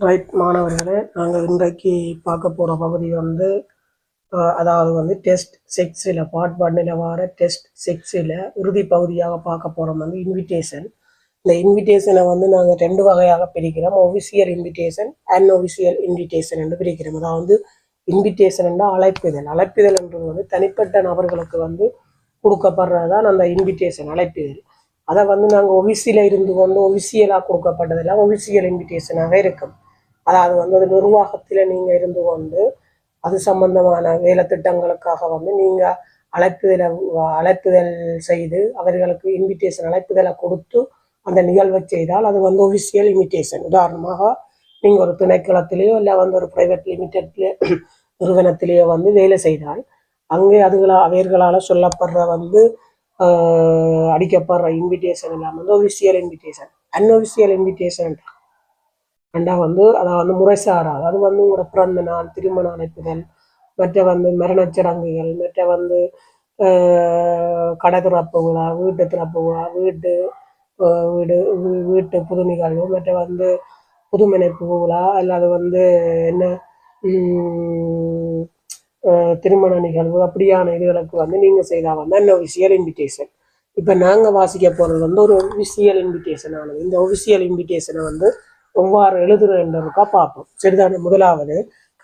Right மாணவர்களே, நாங்கள் இன்றைக்கு பார்க்க போகிற பகுதி வந்து அதாவது வந்து டெஸ்ட் 6ல் பார்ட் 1ல் வர டெஸ்ட் 6ல் இறுதி பகுதியாக பார்க்க போகிறோம் வந்து இன்விடேஷன். இந்த இன்விடேஷனை வந்து நாங்கள் 2 வகையாக பிரிக்கிறோம். ஒஃபிஷியல் இன்விடேஷன், அன்ஒஃபிஷியல் இன்விடேஷன் என்று பிரிக்கிறோம். அதாவது இன்விடேஷன் என்ற அழைப்பிதழ் என்றது வந்து தனிப்பட்ட நபர்களுக்கு வந்து கொடுக்கப்படுறதுதான் அந்த இன்விடேஷன் அழைப்பிதழ். அதை வந்து நாங்கள் ஒஃபிஷியலாக இருந்து கொண்டு ஒஃபிஷியலாக கொடுக்கப்பட்டதெல்லாம் ஒஃபிஷியல் இன்விடேஷனாக இருக்கும். அதாவது வந்து அது நிர்வாகத்தில் நீங்கள் இருந்து கொண்டு அது சம்பந்தமான வேலை திட்டங்களுக்காக வந்து நீங்கள் அழைப்புதல் செய்து அவர்களுக்கு இன்விடேஷன் அழைப்புதலை கொடுத்து அந்த நிகழ்வை செய்தால் அது வந்து ஒஃபிஷியல் இன்விடேஷன். உதாரணமாக நீங்கள் ஒரு திணைக்களத்திலேயோ இல்லை வந்து ஒரு ப்ரைவேட் லிமிடெட்லேயோ நிறுவனத்திலேயோ வந்து வேலை செய்தால் அங்கே அவர்களால் சொல்லப்படுற வந்து அடிக்கப்படுற இன்விடேஷன் எல்லாம் வந்து ஒஃபிஷியல் இன்விடேஷன். அன்ஒஃபிஷியல் இன்விடேஷன் வந்து அதை வந்து முறைசாராது. அது வந்து உங்களோட பிறந்த நாள், திருமண அழைப்புதல், மற்ற வந்து மரணச்சடங்குகள், மற்ற வந்து கடை திறப்பு விழா, வீட்டு திறப்பு விழா, வீட்டு புது நிகழ்வு, மற்ற வந்து புதுமனைப்பு விழா, அல்லது வந்து என்ன திருமண நிகழ்வு, அப்படியான இதுகளுக்கு வந்து நீங்கள் செய்தால் வந்து அன்ஒஃபிஷியல் இன்விடேஷன். இப்போ நாங்கள் வாசிக்க போகிறது வந்து ஒரு ஒஃபிஷியல் இன்விடேஷன் ஆனது. இந்த ஒஃபிஷியல் இன்விடேஷனை வந்து எவ்வாறு எழுதுறதுக்கா பார்ப்போம். சரிதானே? முதலாவது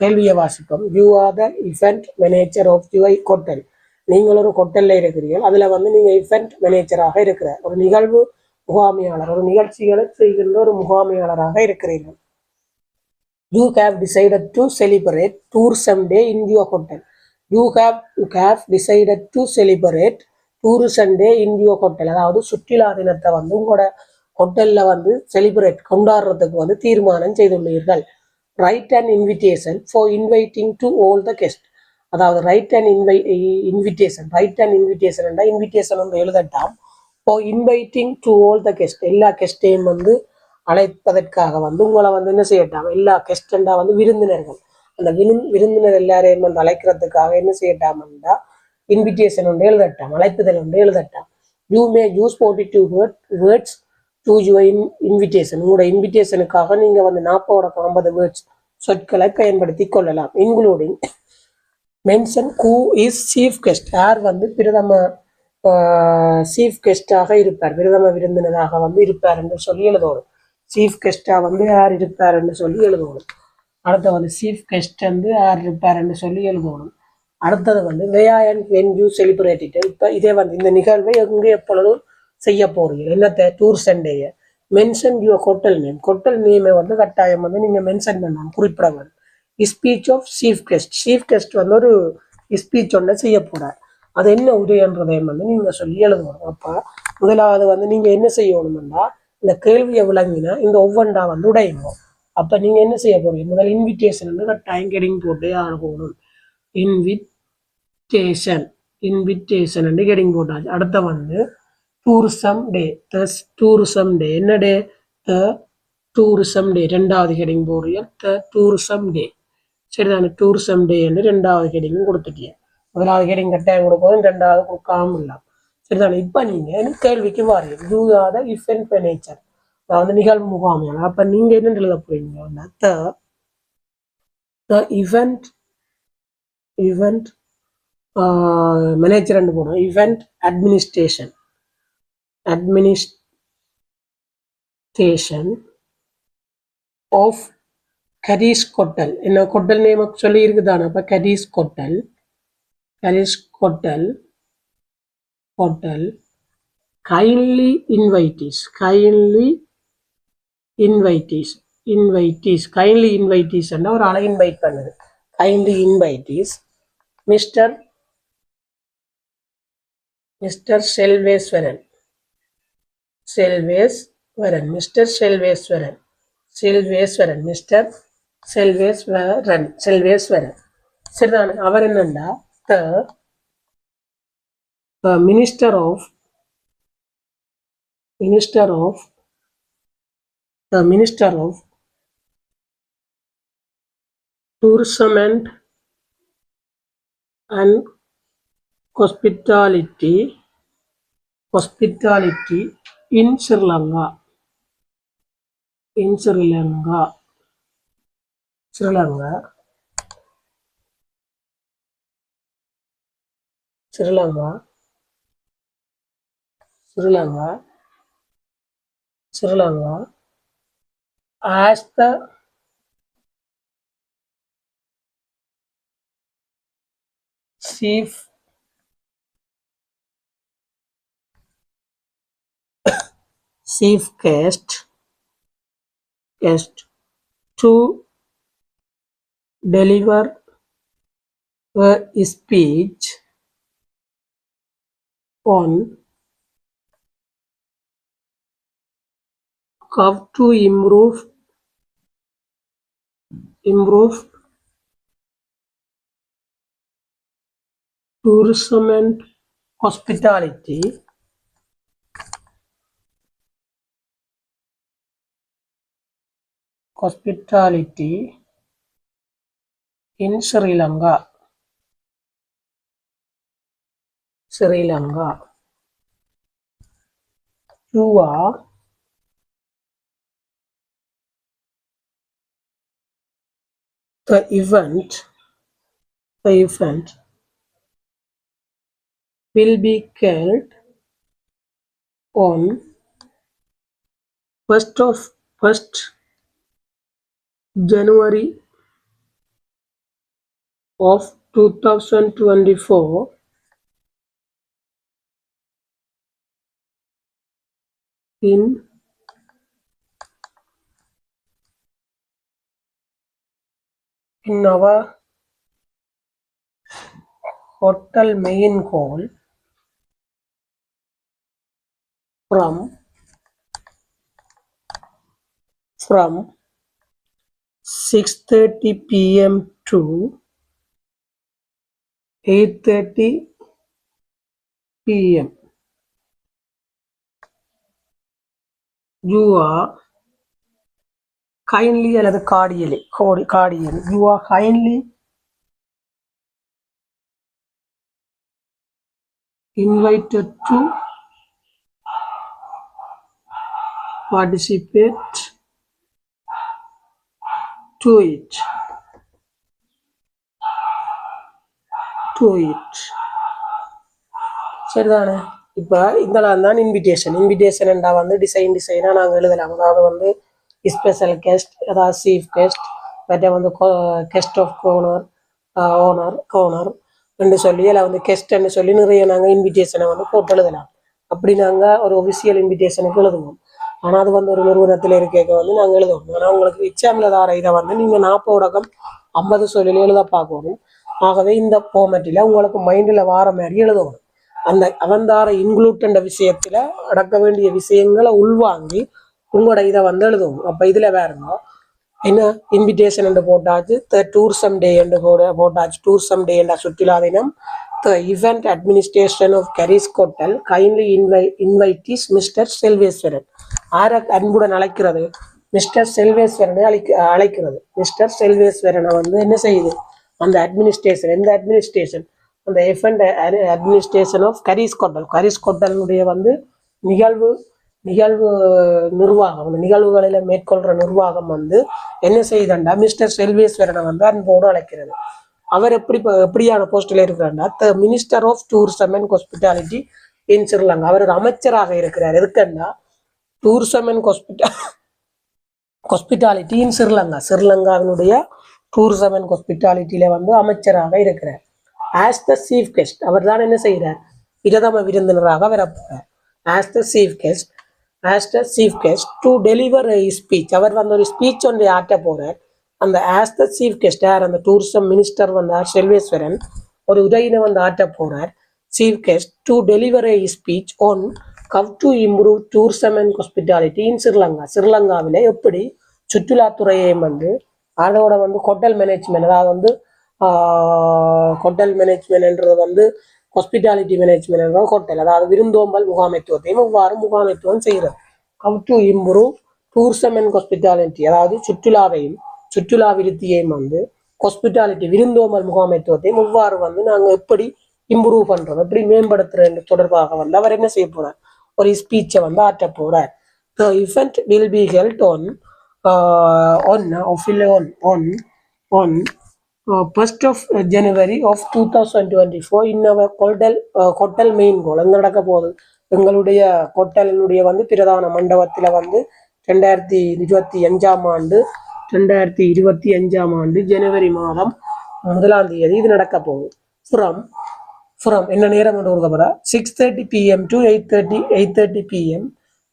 கேள்வியை வாசிப்போம். You are the event manager of your hotel. நீங்கள் ஒரு ஹோட்டலில் இருக்கிறீர்கள். அதில் வந்து நீங்கள் இவெண்ட் மேனேஜராக இருக்கிற ஒரு நிகழ்வு முகாமையாளர், ஒரு நிகழ்ச்சிகளை செய்கின்ற ஒரு முகாமையாளராக இருக்கிறீர்கள். You have decided to celebrate tourism day in your hotel. You have decided to celebrate tourism day in your hotel. அதாவது சுற்றுலா தினத்தை வந்து உங்களோட ஹோட்டலில் வந்து செலிப்ரேட் கொண்டாடுறதுக்கு வந்து தீர்மானம் செய்துள்ளீர்கள். Write and invitation for inviting to all the guest. அதாவது ரைட் அண்ட் இன்விடேஷன் இன்விடேஷன் வந்து எழுதட்டாம். For inviting to all the guest, எல்லா கெஸ்டையும் வந்து அழைப்பதற்காக வந்து உங்களை வந்து என்ன செய்யட்டாம், எல்லா கெஸ்டண்டா வந்து விருந்தினர்கள், அந்த விருந்தினர் எல்லாரையும் வந்து அழைக்கிறதுக்காக என்ன செய்யட்டாம்டா இன்விடேஷன் ஒன்று எழுதட்டாம், அழைப்புதல் ஒன்று எழுதட்டாம். You may use 42 words to your invitation. உங்களோட இன்விடேஷனுக்காக நீங்கள் வந்து 40-50 வேர்ட்ஸ் சொற்களை பயன்படுத்தி கொள்ளலாம். Including mention who is chief guest. யார் வந்து பிரதம சீஃப் கெஸ்டாக இருப்பார், பிரதம விருந்தினராக வந்து இருப்பார் என்று சொல்லி எழுதணும். சீஃப் கெஸ்டா வந்து யார் இருப்பாருன்னு சொல்லி எழுதணும். அடுத்த வந்து சீஃப் கெஸ்ட் வந்து யார் இருப்பாருன்னு சொல்லி எழுதணும். அடுத்தது வந்து வேர் அண்ட் வென் யூ செலிப்ரேட். இப்போ இதே வந்து இந்த நிகழ்வை எங்கே எப்பொழுதும் செய்ய போறீங்க, என்னத்தை tours and day. Mention your hotel name. Hotel நேமை வந்து கட்டாயம் வந்து நீங்கள் மென்ஷன் பண்ணணும், குறிப்பிட வேணும். Speech of chief guest. Chief guest வந்து ஒரு ஸ்பீச் ஒன்று செய்ய போறார். அது என்ன உதயன்றதையும் வந்து நீங்கள் சொல்லி எழுதணும். அப்போ முதலாவது வந்து நீங்கள் என்ன செய்யணும்னா இந்த கேள்வியை விளங்கினா இந்த ஒவ்வொன்றா வந்து உடையணும். அப்போ நீங்கள் என்ன செய்ய போறீங்க, முதல் இன்விடேஷன் வந்து கட்டாயம் கெடிங் போட்டு ஆகணும். இன்விடேஷன் வந்து கெடிங் போட்டாச்சு. அடுத்த வந்து டூரிசம் டே. டூரிசம் டே என்ன டே? த டூரிசம் டே. ரெண்டாவது ஹெடிங் போடுறீங்க, த டூரிசம் டே. சரிதானே? டூரிசம் டே என்று ரெண்டாவது ஹெடிங்கும் கொடுத்துட்டீங்க. முதலாவது ஹெடிங் கட்டாயம் கொடுக்கணும், ரெண்டாவது கொடுக்காம இல்லாம. சரிதானே? இப்போ நீங்கள் கேள்விக்கு வாரீங்க. You are the event manager, அதாவது நிகழ்வு முகாமையாளர். அப்போ நீங்கள் என்ன எழுத போறீங்கன்னா த இவெண்ட் மேனேஜர் போடணும். Event administration of Curry's hotel. என்ன ஹோட்டல் நேம் சொல்லி இருக்குதானே? அப்போ Curry's hotel kindly invitees and ஒரு ஆளை இன்வைட் பண்ணுது. kindly invitees மிஸ்டர் செல்வேஸ்வரன், சரிதானே? அவர் என்னண்டா minister of tourism and hospitality in Sri Lanka. Sri Lanka Sri Lanka Sri Lanka Sri Lanka as the chief guest to deliver a speech on how to improve tourism and hospitality in Sri Lanka. You are the event will be held on 1st January of 2024 in our hotel main hall from 6:30 p.m. to 8:30 p.m. You are kindly அல்லது கார்டியல் you are kindly invited to participate to it. சரிதானே? இப்போ இதெல்லாம் தான் இன்விடேஷன்டா வந்து டிசைனாக நாங்கள் எழுதலாம். அதாவது வந்து ஸ்பெஷல் கெஸ்ட், அதாவது சீஃப் கெஸ்ட், மற்ற வந்து கெஸ்ட் ஆஃப் ஓனர் என்று சொல்லி அதில் வந்து கெஸ்ட்ன்னு சொல்லி நிறைய நாங்கள் இன்விடேஷனை வந்து போட்டு எழுதலாம். அப்படி நாங்கள் ஒரு ஒஃபிஷியல் இன்விடேஷனுக்கு எழுதுவோம். ஆனால் அது வந்து ஒரு நிறுவனத்தில் இருக்க வந்து நாங்கள் எழுதுவோம். ஆனால் உங்களுக்கு எக்ஸாமில் தர இதை வந்து நீங்கள் 40 50 சொல்லில் எழுத பார்க்கணும். ஆகவே இந்த ஃபார்மேட்டில் உங்களுக்கு மைண்டில் வார மாதிரி எழுதணும். அந்த அவந்தார இன்க்ளூட் விஷயத்தில் அடக்க வேண்டிய விஷயங்களை உள்வாங்கி உங்களோட இதை வந்து எழுதுவோம். அப்போ இதில் வேறுங்க என்ன இன்விடேஷன் என்று போட்டாச்சு, டூரிசம் டே என்று போட்டாச்சு. டூரிசம் டே என்ற சுற்றுலா தினம். The event administration of Caris Hotel kindly invitees Mr. செல்வேஸ்வரன். ஆரை அன்புடன் அழைக்கிறது? மிஸ்டர் செல்வேஸ்வரனை அழைக்கிறது. மிஸ்டர் செல்வேஸ்வரனை வந்து என்ன செய்யுது? அந்த அட்மினிஸ்ட்ரேஷன், எந்த அட்மினிஸ்ட்ரேஷன்? அந்த எஃப்எண்ட் அட்மினிஸ்ட்ரேஷன் ஆஃப் கரீஸ் ஹோட்டலுடைய வந்து நிகழ்வு நிர்வாகம், அந்த நிகழ்வுகளில் மேற்கொள்கிற நிர்வாகம் வந்து என்ன செய்யுதுண்டா மிஸ்டர் செல்வேஸ்வரனை வந்து அன்போடு அழைக்கிறது. அவர் எப்படியான போஸ்டில் இருக்கிறார்னா minister of tourism and hospitality in Sri Lanka. அவர் ஒரு அமைச்சராக இருக்கிறார். எதுக்குன்னா டூரிசம் அண்ட் ஹாஸ்பிட்டாலிட்டி இன் ஸ்ரீலங்காவினுடைய டூரிசம் அண்ட் ஹாஸ்பிட்டாலிட்டியில வந்து அமைச்சராக இருக்கிறார். ஆஸ் த சீஃப் கெஸ்ட் அவர் தான் என்ன செய்கிறார்? பிரதம விருந்தினராக வரப்போறார். As the chief guest to deliver speech அவர் வந்து ஒரு ஸ்பீச் ஒன்றை ஆற்ற போறார். அந்த ஆஸ் த சீஃப் கெஸ்ட் யார்? அந்த டூரிசம் மினிஸ்டர் வந்தார் செல்வேஸ்வரன் ஒரு உரையினை வந்து ஆற்ற போறார். Chief guest to deliver speech on how to improve tourism and hospitality in ஸ்ரீலங்காவில் எப்படி சுற்றுலாத்துறையை வந்து அதோட வந்து ஹோட்டல் மேனேஜ்மெண்ட், அதாவது வந்து ஹோட்டல் மேனேஜ்மெண்ட்ன்றது வந்து ஹாஸ்பிட்டாலிட்டி மேனேஜ்மெண்ட், ஹோட்டல் அதாவது விருந்தோம்பல் முகாமைத்துவத்தையும் எவ்வாறு முகாமைத்துவம் செய்கிறது. how to improve tourism and hospitality அதாவது சுற்றுலா விருத்தியையும் வந்து ஹாஸ்பிட்டாலிட்டி விருந்தோம்பல் முகாமைத்துவத்தையும் எவ்வாறு வந்து நாங்கள் எப்படி இம்ப்ரூவ் பண்றோம், எப்படி மேம்படுத்துறது தொடர்பாக வந்து அவர் என்ன செய்ய போறார்? ஒரு ஸ்பீச்சை வந்து ஆற்ற போறார். The event will be held on on 1st of January of 2024 in our hotel main goal எங்க நடக்க போகுது எங்களுடைய ஹோட்டலினுடைய வந்து பிரதான மண்டபத்தில் வந்து 2025 ஆண்டு ஜனவரி மாதம் 1ஆம் தேதி இது நடக்க போகுது. from என்ன நேரம் என்று கொடுக்கப்பட 6:30 PM to 8:30 PM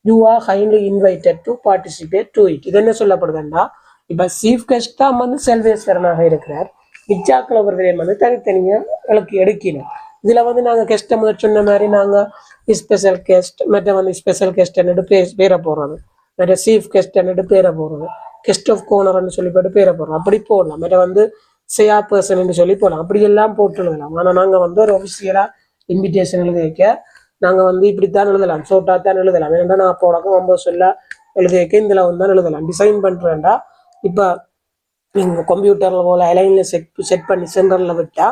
you are highly invited to participate to it. இது என்ன சொல்லப்படுதுன்னா இப்ப சீஃப் கெஸ்ட் தான் வந்து செல்வேஸ்வரனாக இருக்கிறார். மிச்சாக்கள் ஒவ்வொருவரையும் வந்து தனித்தனியாக எடுக்கணும். இதுல வந்து நாங்க கெஸ்ட்டை முதல் சொன்ன மாதிரி நாங்க ஸ்பெஷல் கெஸ்ட் மற்ற வந்து ஸ்பெஷல் கெஸ்ட் பேரை போடுறது, மற்ற சீஃப் கெஸ்ட் பேரை போடுறது, கெஸ்ட் ஆஃப் கோனர்னு சொல்லி போட்டு பேரை போடுறோம். அப்படி போடலாம். மற்ற வந்து சேயா பர்சன் சொல்லி போடலாம். அப்படி எல்லாம் போட்டு எழுதலாம். ஆனா நாங்க வந்து ஒரு ஒஃபிஷியலா இன்விடேஷன் எழுதி வைக்க நாங்க வந்து இப்படித்தான் எழுதலாம், ஷோர்ட்டா தான் எழுதலாம். ஏன்னா நான் போடக்கும் 9 சொல்ல எழுதி வைக்க இதுல வந்து தான் எழுதலாம். டிசைன் பண்றேன்டா இப்ப நீங்க கம்ப்யூட்டர்ல போல அலைன்ல செட் பண்ணி சென்டர்ல விட்டா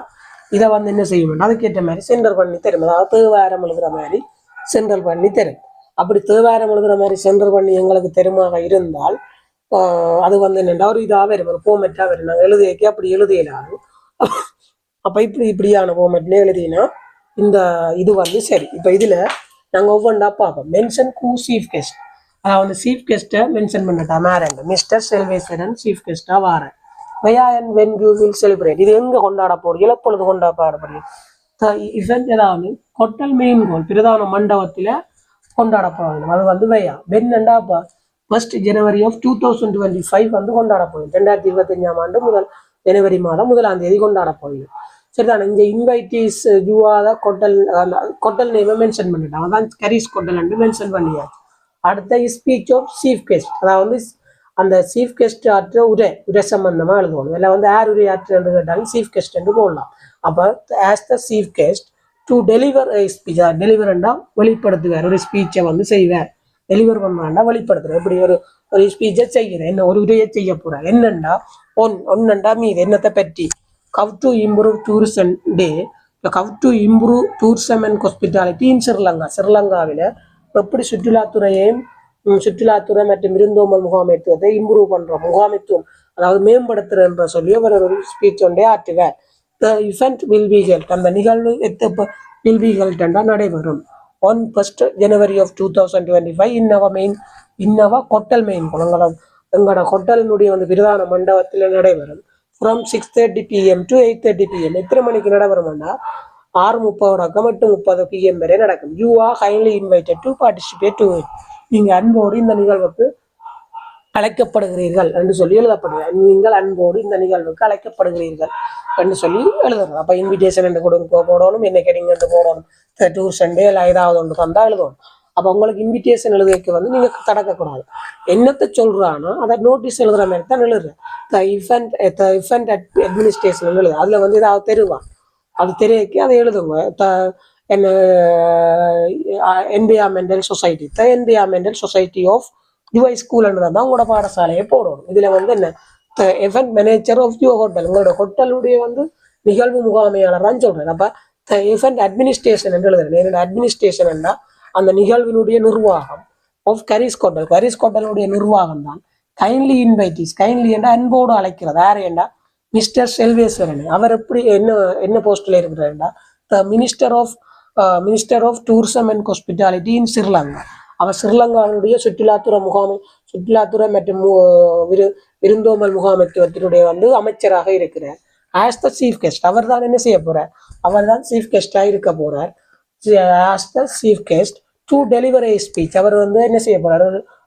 இதை வந்து என்ன செய்ய வேண்டாம், அதுக்கேற்ற மாதிரி சென்டர் பண்ணி தரும். அதாவது தேவாரம் எழுதுற மாதிரி சென்டர் பண்ணி தரும். அப்படி தேவாரம் எழுதுற மாதிரி சென்டர் பண்ணி எங்களுக்கு தெருமாக இருந்தால் அது வந்து என்னென்னா ஒரு இதாக வரும், ஒரு ஃபார்மெட்டா வரும். நாங்கள் எழுதி வைக்க அப்படி எழுதியலாது. அப்ப இப்படியான ஃபார்மெட்ல எழுதினா இந்த இது வந்து சரி. இப்ப இதுல நாங்க ஒவ்வொன்றா பார்ப்போம். மென்ஷன் கூ சீஃப் கெஸ்ட், அதாவது சீஃப் கெஸ்ட்டை மென்ஷன் பண்ணட்டா மேரண்ட் மிஸ்டர் செல்வேஸ்வரன் சீஃப் கெஸ்டா வாரேன். where and when you will celebrate, இது எங்க கொண்டாட போறீங்க, எப்பொழுது கொண்டாடப்படுறது. இவெண்ட் ஏதாவது ஹோட்டல் மெயின் கோல் பிரதான மண்டபத்துல கொண்டாட போறோம். அது வந்து வென்னண்டா 1st January of 2025 வந்து கொண்டாட போறோம். 2025 ஆண்டு ஜனவரி மாதம் 1ஆம் தேதி கொண்டாட போறோம். சரிதானே. இந்த இன்வைட்டீஸ் ஜூவாத கொட்டல் நேமை மென்ஷன் பண்ணிட்டாங்க. அதான் கரீஸ் கொட்டல் மென்ஷன் பண்ணியாச்சு. அடுத்த ஸ்பீச் ஆஃப் சீஃப் கெஸ்ட், அதாவது அந்த சீஃப் கெஸ்ட் ஆற்ற உரை சம்பந்தமா எழுதுவோம். இதில் வந்து யார் உரை ஆற்றுன்னு கேட்டாலும் சீஃப் கெஸ்ட் என்று போடலாம். அப்போ as the chief guest to deliver speech, டெலிவர்ண்டா வெளிப்படுத்துவார், ஒரு ஸ்பீச்சை வந்து செய்வார். டெலிவர் பண்ணாண்டா வெளிப்படுத்துறாரு. இப்படி ஒரு ஸ்பீச்சை செய்கிறேன், என்ன ஒரு உரையை செய்ய போறார். என்னண்டா ஒன்னண்டா மீது என்னத்தை பற்றி how to improve tourism day, how to improve tourism and hospitality in Sri Lanka. ஸ்ரீலங்காவில் எப்படி சுற்றுலாத்துறை மற்றும் விருந்தோம்பல் முகாமைத்துவத்தை இம்ப்ரூவ் பண்றோம், முகாமைத்துவம் அதாவது மேம்படுத்துறன்ற சொல்லி அவர் ஒரு ஸ்பீச் ஒன்றே ஆற்றுவார். The event will be held, அந்த நிகழ்வு will be held நடைபெறும் on 1st January of 2025 in our hotel main எங்களோட ஹோட்டலினுடைய வந்து பிரதான மண்டபத்தில் நடைபெறும். from 6:30 PM to 8:30 PM. எத்தனை மணிக்கு நடைபெறும்னா 6:30 to 8:30 PM வரை நடக்கும். You are highly invited to participate to it. நீங்க அன்போடு இந்த நிகழ்வுக்கு அழைக்கப்படுகிறீர்கள் என்று சொல்லி எழுதப்படுகிறார். நீங்கள் அன்போடு இந்த நிகழ்வுக்கு அழைக்கப்படுகிறீர்கள் என்று சொல்லி எழுதணும். அப்ப இன்விடேஷன் என்று போடணும், என்ன கேட்டீங்க என்று போடணும், டூர் சண்டே இல்லை ஏதாவது ஒன்று தந்தா எழுதணும். அப்ப உங்களுக்கு இன்விடேஷன் எழுதுறதுக்கு வந்து நீங்க தடக்கக்கூடாது. என்னத்தை சொல்றானோ அதை நோட்டீஸ் எழுதுற மாதிரி தான் எழுதுறேன். இவெண்ட் அட்மினிஸ்ட்ரேஷன் எழுது. அதுல வந்து ஏதாவது தெருவா அது தெரியக்கு அதை எழுதுங்க. என்விரான்மெண்டல் சொசைட்டி ஆஃப் யுவர் ஸ்கூல்ன்றது தான் உங்களோட பாடசாலையை போடணும். இதுல வந்து என்ன event manager of your hotel, உங்களோட ஹோட்டலுடைய வந்து நிகழ்வு முகாமையாளர் தான் சொல்றேன். அப்ப event administration என்று எழுதுறேன். என்னோட அட்மினிஸ்ட்ரேஷன் என்றா அந்த நிகழ்வினுடைய நிர்வாகம் ஆஃப் கரீஸ் ஹோட்டலுடைய நிர்வாகம் தான். கைண்ட்லி இன்வைட்டீஸ், கைண்ட்லி என்றா அன்போடு அழைக்கிறது. யார் என்றா மிஸ்டர் செல்வேஸ்வரன். அவர் எப்படி என்ன போஸ்ட்ல இருக்கிறாருண்டா minister of tourism and hospitality in Sri Lanka. அவர் ஸ்ரீலங்காவுடைய சுற்றுலாத்துறை மற்றும் விருந்தோம்பல் முகாமைத்துவத்தினுடைய வந்து அமைச்சராக இருக்கிறார். ஆஸ் த சீஃப் கெஸ்ட் அவர் தான் என்ன செய்ய போறார், அவர் தான் சீஃப் கெஸ்டா இருக்க போறார். As the chief guest to deliver a speech, அவர் வந்து என்ன செய்ய போறார்,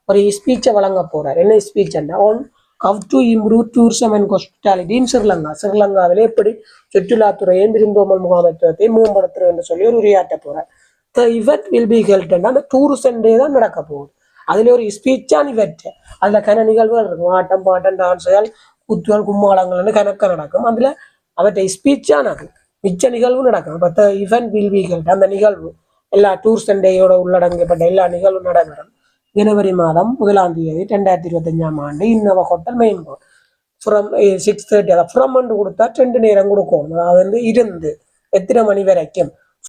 ஒரு ஸ்பீச்சை வழங்க போறார். என்ன speech on how to improve tourism and hospitality in Sri Lanka. ஸ்ரீலங்காவிலே எப்படி சுற்றுலாத்துறையும் விருந்தோம்பல் முகாமைத்துவத்தை மேம்படுத்துறது என்று சொல்லி ஒரு உரையாற்ற போறார். The event will be held அந்த டூரிசம் டே தான் நடக்க போகுது. அதுல ஒரு ஸ்பீச்சான இவெண்ட், அதுல கன நிகழ்வுகள் இருக்கும். ஆட்டம் பாட்டம் டான்ஸுகள் குத்துவல் கும்மாளங்கள்னு கணக்க நடக்கும். அதுல அவற்றை ஸ்பீச்சானது மிச்ச நிகழ்வு நடக்கும். அப்ப the event will be held அந்த நிகழ்வு எல்லா டூரிசம் டேயோட உள்ளடங்கப்பட்ட எல்லா நிகழ்வும் நடைபெறும் ஜனவரி மாதம் 1ஆம் தேதி 2025 ஆண்டு இன்னவ hotel main court. From 6:30 from கொடுத்தா 2 நேரம் கொடுக்கணும். அதாவது வந்து இருந்து எத்தனை மணி வரைக்கும்